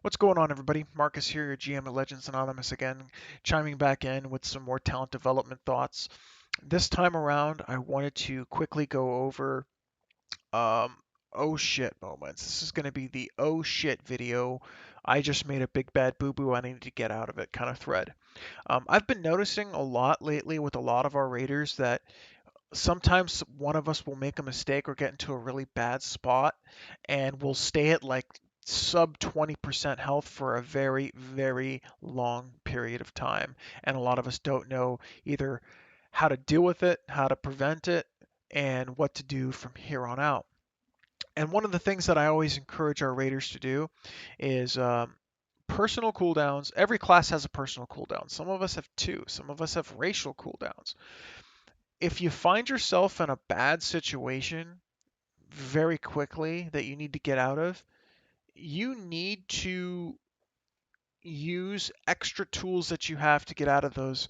What's going on, everybody? Marcus here, your GM at Legends Anonymous again, chiming back in with some more talent development thoughts. This time around, I wanted to quickly go over um, oh shit moments. This is going to be the oh shit video. I just made a big bad boo boo. I need to get out of it kind of thread. I've been noticing a lot lately with a lot of our raiders that sometimes one of us will make a mistake or get into a really bad spot and we'll stay at like sub 20% health for a very, very long period of time. And a lot of us don't know either how to deal with it, how to prevent it, and what to do from here on out. And one of the things that I always encourage our raiders to do is personal cooldowns. Every class has a personal cooldown. Some of us have two, some of us have racial cooldowns. If you find yourself in a bad situation very quickly that you need to get out of, you need to use extra tools that you have to get out of those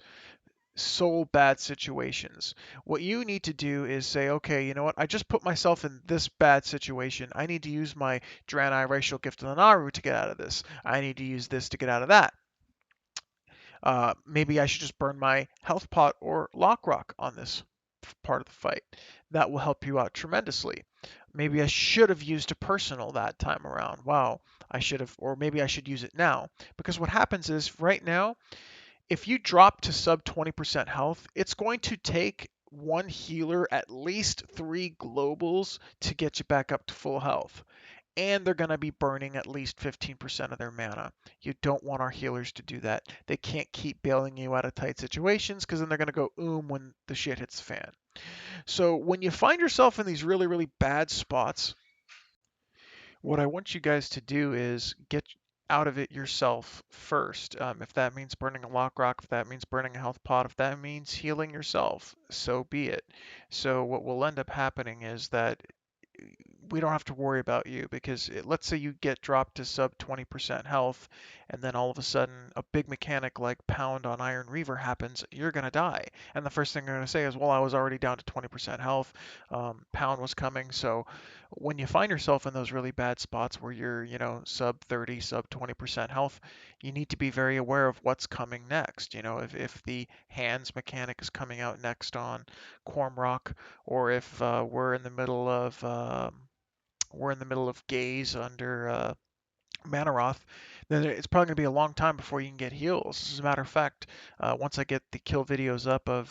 so bad situations. What you need to do is say, okay, you know what? I just put myself in this bad situation. I need to use my Draenei Racial Gift of the Naru to get out of this. I need to use this to get out of that. Maybe I should just burn my health pot or lock rock on this part of the fight. That will help you out tremendously. Maybe I should have used a personal that time around. Wow, I should have, or maybe I should use it now. Because what happens is right now, if you drop to sub 20% health, it's going to take one healer at least three globals to get you back up to full health, and they're going to be burning at least 15% of their mana. You don't want our healers to do that. They can't keep bailing you out of tight situations because then they're going to go when the shit hits the fan. So when you find yourself in these really, really bad spots, what I want you guys to do is get out of it yourself first. If that means burning a lock rock, if that means burning a health pot, if that means healing yourself, so be it. So what will end up happening is that we don't have to worry about you because let's say you get dropped to sub 20% health and then all of a sudden a big mechanic like pound on Iron Reaver happens, you're going to die. And the first thing they're going to say is, well, I was already down to 20% health. Pound was coming. So when you find yourself in those really bad spots where you're, sub 30, sub 20% health, you need to be very aware of what's coming next. If the hands mechanic is coming out next on Cormrock, or if we're in the middle of Gaze under Manaroth, then it's probably going to be a long time before you can get heals. As a matter of fact, once I get the kill videos up of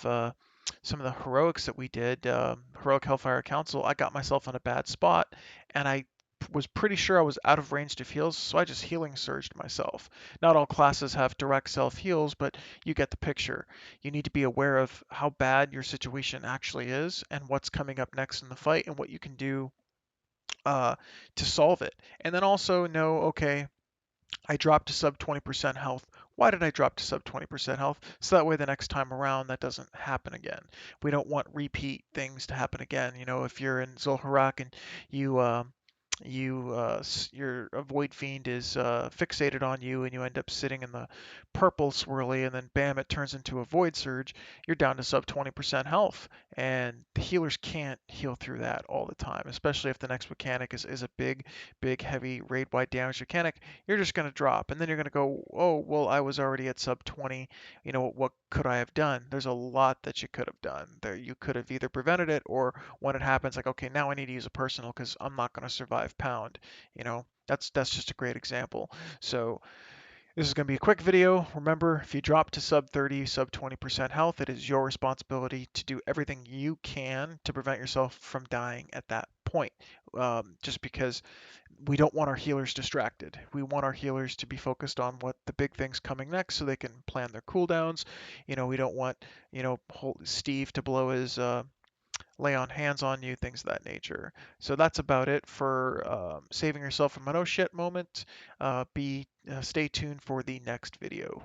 some of the heroics that we did, Heroic Hellfire Council, I got myself in a bad spot, and I was pretty sure I was out of range of heals, so I just healing surged myself. Not all classes have direct self heals, but you get the picture. You need to be aware of how bad your situation actually is and what's coming up next in the fight and what you can do uh, to solve it. And then also know, okay, I dropped to sub 20% health. Why did I drop to sub 20% health? So that way the next time around that doesn't happen again. We don't want repeat things to happen again. If you're in Zul'Harak and you your Void Fiend is fixated on you and you end up sitting in the purple swirly and then bam, it turns into a Void Surge, you're down to sub 20% health. And the healers can't heal through that all the time, especially if the next mechanic is a big, big, heavy raid-wide damage mechanic. You're just going to drop and then you're going to go, oh, well, I was already at sub 20. What could I have done? There's a lot that you could have done. There, you could have either prevented it, or when it happens, like, okay, now I need to use a personal because I'm not going to survive pound. That's just a great example. So this is going to be a quick video. Remember, if you drop to sub 30, sub 20% health, it is your responsibility to do everything you can to prevent yourself from dying at that point. Just because we don't want our healers distracted. We want our healers to be focused on what the big thing's coming next so they can plan their cooldowns. We don't want, Steve to blow his lay on hands on you, things of that nature. So that's about it for saving yourself from an oh shit moment. Stay tuned for the next video.